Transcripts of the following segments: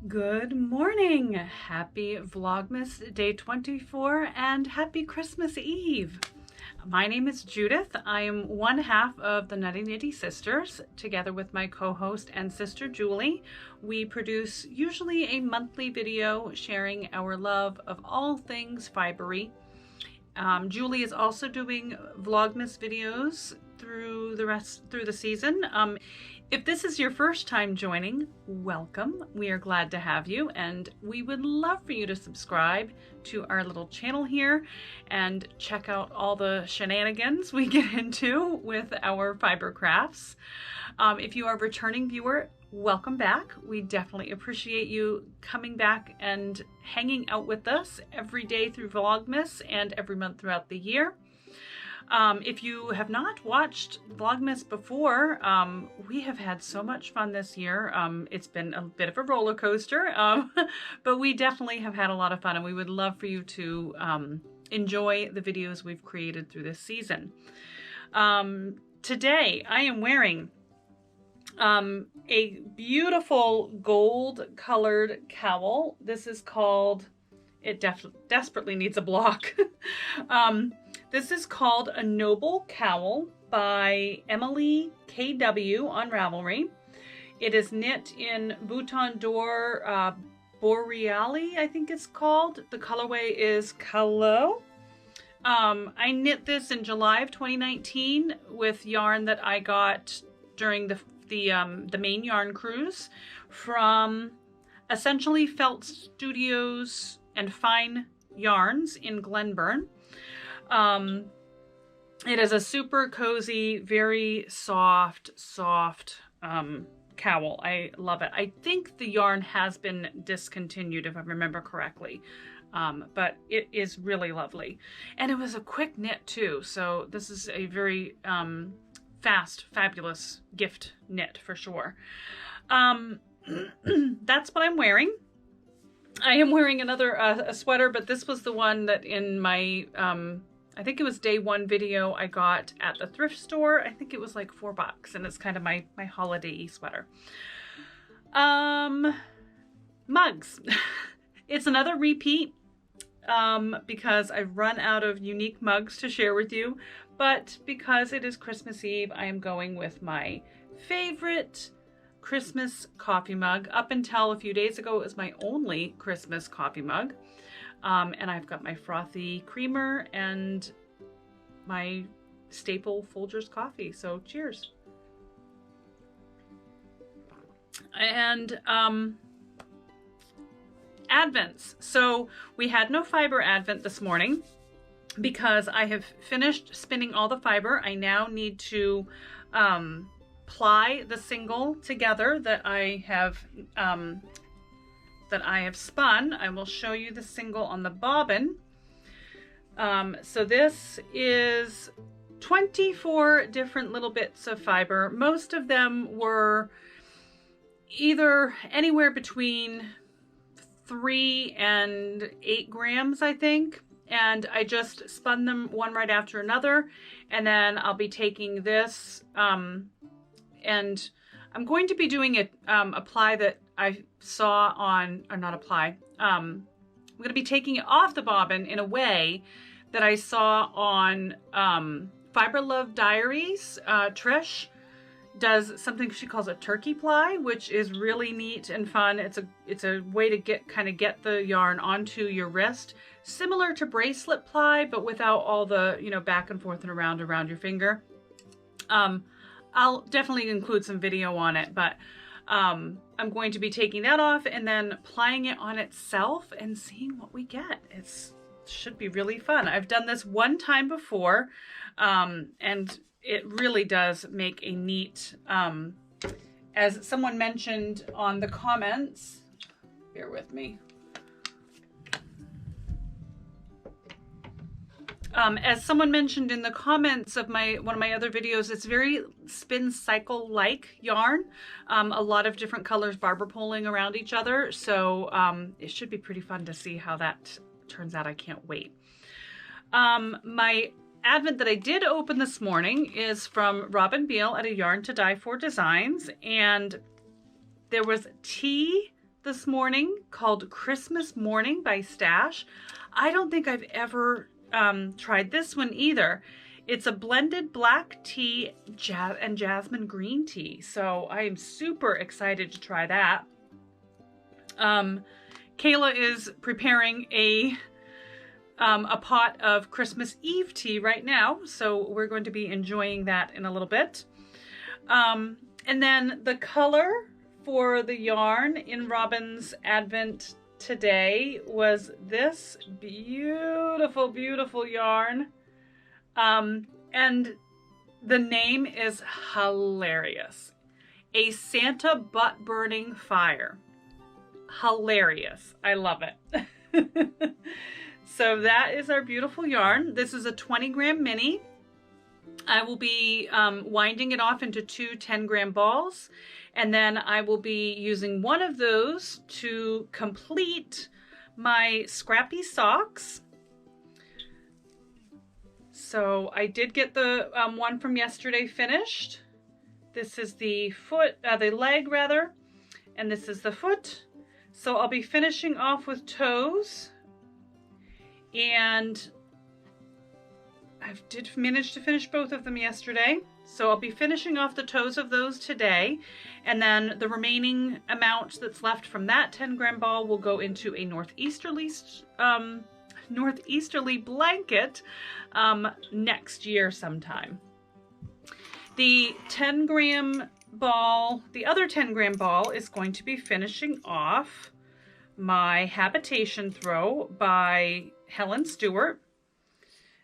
Good morning. Happy Vlogmas day 24 and happy Christmas Eve. My name is Judith. I am one half of the Nutty Nitty Sisters. Together with my co-host and sister Julie, we produce usually a monthly video sharing our love of all things fibery. Julie is also doing Vlogmas videos through the season. If this is your first time joining, welcome. We are glad to have you, and we would love for you to subscribe to our little channel here and check out all the shenanigans we get into with our fiber crafts. If you are a returning viewer, welcome back. We definitely appreciate you coming back and hanging out with us every day through Vlogmas and every month throughout the year. If you have not watched Vlogmas before, we have had so much fun this year. It's been a bit of a roller coaster, but we definitely have had a lot of fun, and we would love for you to enjoy the videos we've created through this season. Today I am wearing a beautiful gold colored cowl. This is called, it desperately needs a block. This is called A Noble Cowl by Emily KW on Ravelry. It is knit in Bouton d'Or Boreali, I think it's called. The colorway is Cowl. I knit this in July of 2019 with yarn that I got during the main yarn cruise from Essentially Felt Studios and Fine Yarns in Glenburn. It is a super cozy, very soft cowl. I love it. I think the yarn has been discontinued, if I remember correctly, but it is really lovely. And it was a quick knit too, so this is a very fast, fabulous gift knit for sure. That's what I'm wearing. I am wearing another a sweater, but this was the one that in my I think it was day one video I got at the thrift store. I think it was like $4, and it's kind of my holiday sweater. Mugs. It's another repeat because I've run out of unique mugs to share with you, but because it is Christmas Eve, I am going with my favorite Christmas coffee mug. Up until a few days ago, it was my only Christmas coffee mug. And I've got my frothy creamer and my staple Folgers coffee. So cheers. And Advents. So we had no fiber Advent this morning because I have finished spinning all the fiber. I now need to ply the single together that I have spun. I will show you the single on the bobbin. So this is 24 different little bits of fiber. Most of them were either anywhere between 3 and 8 grams, I think. And I just spun them one right after another. And then I'll be taking this and I'm going to be doing a ply that I saw on, or not a ply, I'm going to be taking it off the bobbin in a way that I saw on Fiber Love Diaries. Trish does something she calls a turkey ply, which is really neat and fun. It's a way to get the yarn onto your wrist, similar to bracelet ply, but without all the, back and forth and around your finger. I'll definitely include some video on it, but I'm going to be taking that off and then plying it on itself and seeing what we get. It should be really fun. I've done this one time before, and it really does make a neat, as someone mentioned on the comments, bear with me. As someone mentioned in the comments of one of my other videos, it's very spin cycle like yarn. A lot of different colors barber poling around each other. So it should be pretty fun to see how that turns out. I can't wait. My Advent that I did open this morning is from Robin Beal at A Yarn to Die For Designs. And there was tea this morning called Christmas Morning by Stash. I don't think I've ever tried this one either. It's a blended black tea and jasmine green tea. So I am super excited to try that. Kayla is preparing a pot of Christmas Eve tea right now. So we're going to be enjoying that in a little bit. And then the color for the yarn in Robin's Advent today was this beautiful, beautiful yarn. And the name is hilarious. A Santa butt burning fire. Hilarious. I love it. So that is our beautiful yarn. This is a 20-gram mini. I will be winding it off into two 10-gram balls, and then I will be using one of those to complete my scrappy socks. So I did get the one from yesterday finished. This is the leg rather, and this is the foot. So I'll be finishing off with toes, and I did manage to finish both of them yesterday. So I'll be finishing off the toes of those today, and then the remaining amount that's left from that 10-gram ball will go into a northeasterly blanket next year sometime. The 10-gram ball, the other 10-gram ball is going to be finishing off my habitation throw by Helen Stewart.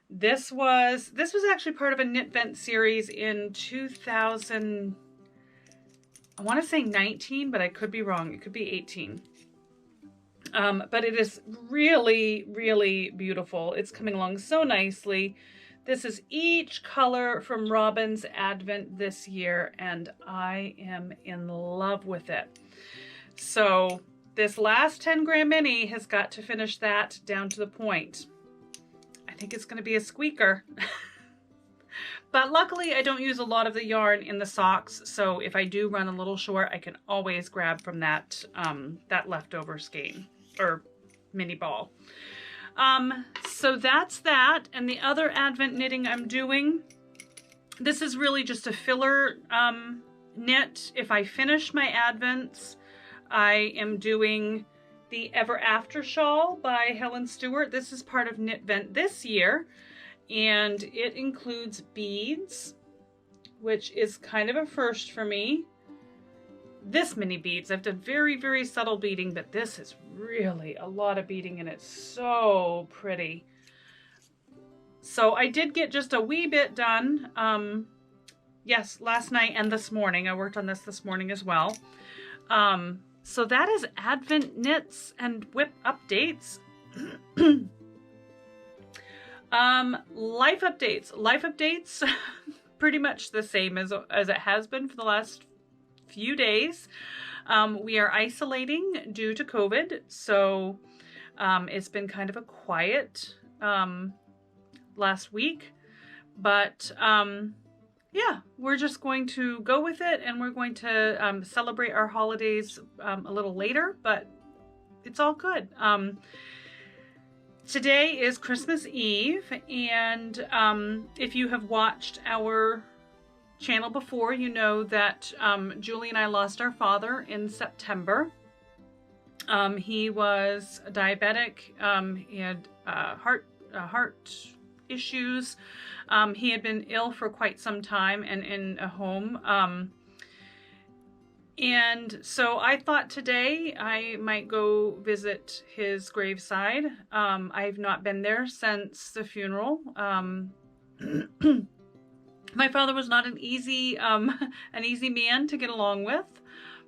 This was actually part of a Knit Vent series in 2000, I want to say 19, but I could be wrong. It could be 18. But it is really, really beautiful. It's coming along so nicely. This is each color from Robin's Advent this year, and I am in love with it. So this last 10-gram mini has got to finish that down to the point. I think it's going to be a squeaker. But luckily I don't use a lot of the yarn in the socks, so if I do run a little short, I can always grab from that that leftover skein or mini ball. So that's that. And the other Advent knitting I'm doing, this is really just a filler knit. If I finish my Advents, I am doing the Ever After Shawl by Helen Stewart. This is part of Knit Vent this year, and it includes beads, which is kind of a first for me. This many beads. I've done very, very subtle beading, but this is really a lot of beading, and it's so pretty. So I did get just a wee bit done. Yes, last night and this morning. I worked on this morning as well. So that is Advent knits and whip updates. Life updates, pretty much the same as it has been for the last few days. We are isolating due to COVID, so it's been kind of a quiet last week, but yeah, we're just going to go with it, and we're going to celebrate our holidays a little later, but it's all good. Today is Christmas Eve, and if you have watched our channel before, you know that Julie and I lost our father in September. He was diabetic. He had heart issues. He had been ill for quite some time and in a home. And so I thought today I might go visit his graveside. I've not been there since the funeral. My father was not an easy man to get along with,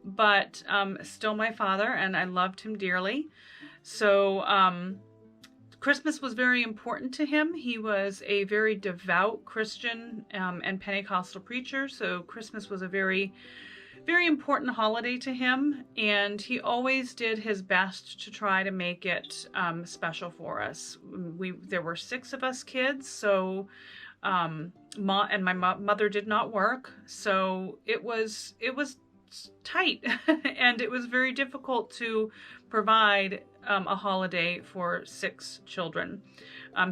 but still my father, and I loved him dearly. So Christmas was very important to him. He was a very devout Christian and Pentecostal preacher, so Christmas was a very, very important holiday to him, and he always did his best to try to make it special for us. There were 6 of us kids, so and my mother did not work, so it was tight and it was very difficult to provide a holiday for 6 children.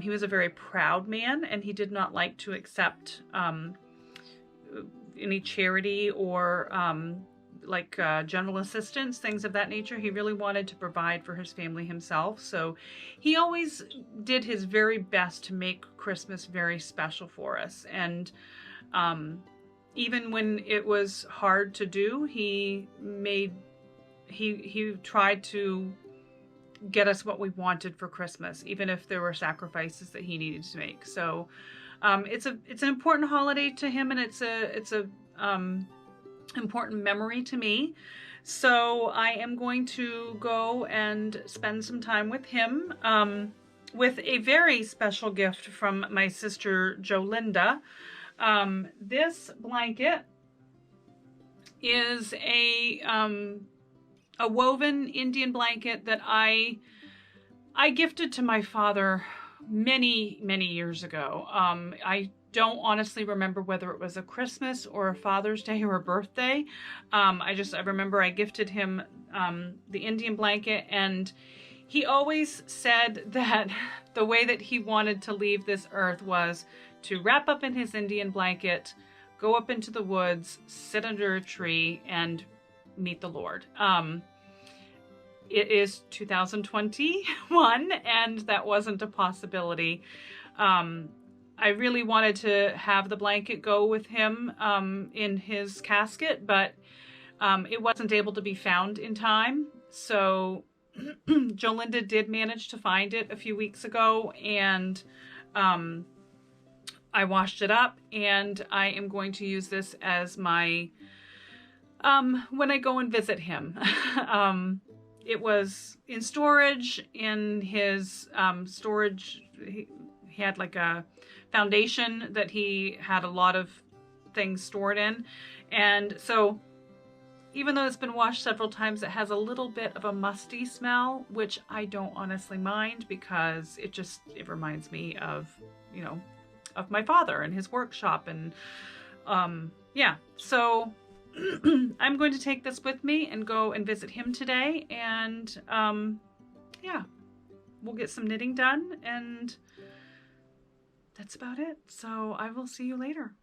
He was a very proud man, and he did not like to accept any charity or general assistance, things of that nature. He really wanted to provide for his family himself. So he always did his very best to make Christmas very special for us. And even when it was hard to do, he tried to get us what we wanted for Christmas, even if there were sacrifices that he needed to make. So it's an important holiday to him, and it's a important memory to me. So I am going to go and spend some time with him, with a very special gift from my sister Jolinda. This blanket is a woven Indian blanket that I gifted to my father many years ago. I don't honestly remember whether it was a Christmas or a Father's Day or a birthday. I remember I gifted him the Indian blanket, and he always said that the way that he wanted to leave this earth was to wrap up in his Indian blanket, go up into the woods, sit under a tree, and meet the Lord. It is 2021, and that wasn't a possibility. I really wanted to have the blanket go with him in his casket, but it wasn't able to be found in time. So Jolinda did manage to find it a few weeks ago, and I washed it up, and I am going to use this as my, when I go and visit him. It was in storage in his storage. He had like a foundation that he had a lot of things stored in. And so even though it's been washed several times, it has a little bit of a musty smell, which I don't honestly mind, because it reminds me of, you know, of my father and his workshop. And yeah, so I'm going to take this with me and go and visit him today, and yeah, we'll get some knitting done, and that's about it. So I will see you later.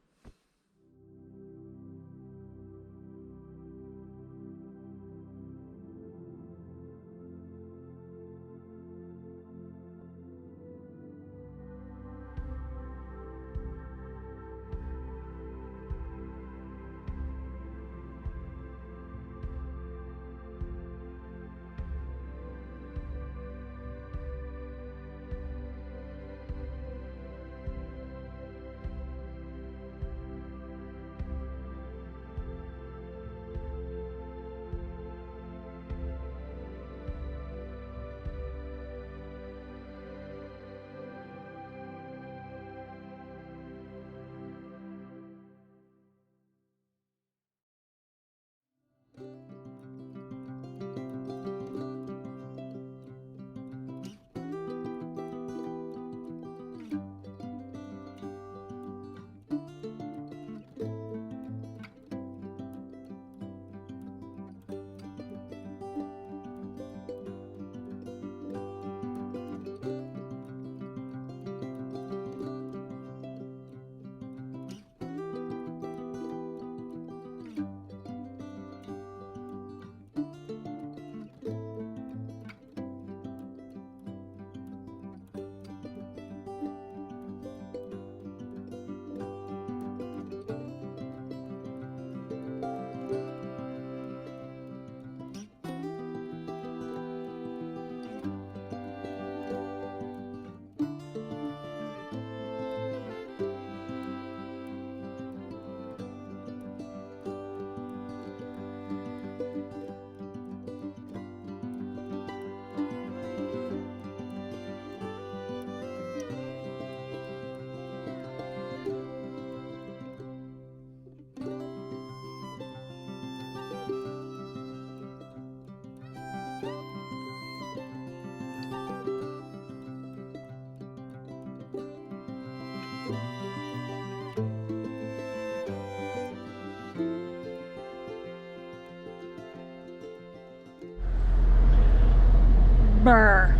Brr.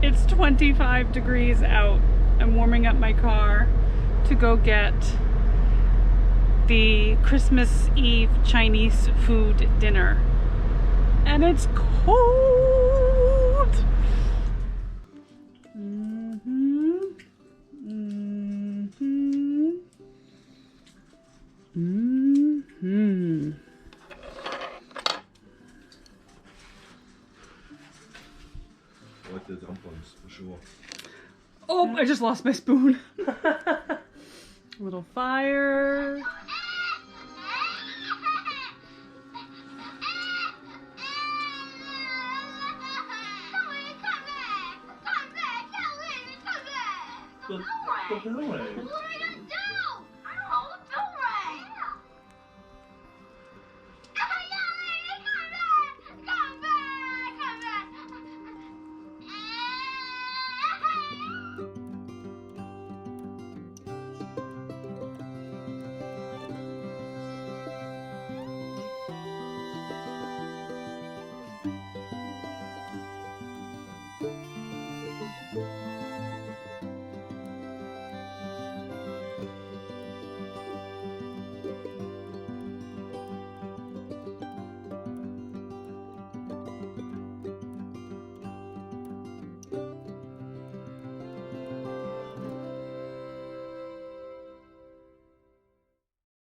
It's 25 degrees out. I'm warming up my car to go get the Christmas Eve Chinese food dinner. And it's cold. I like the dumplings for sure. Oh, I just lost my spoon. Little fire.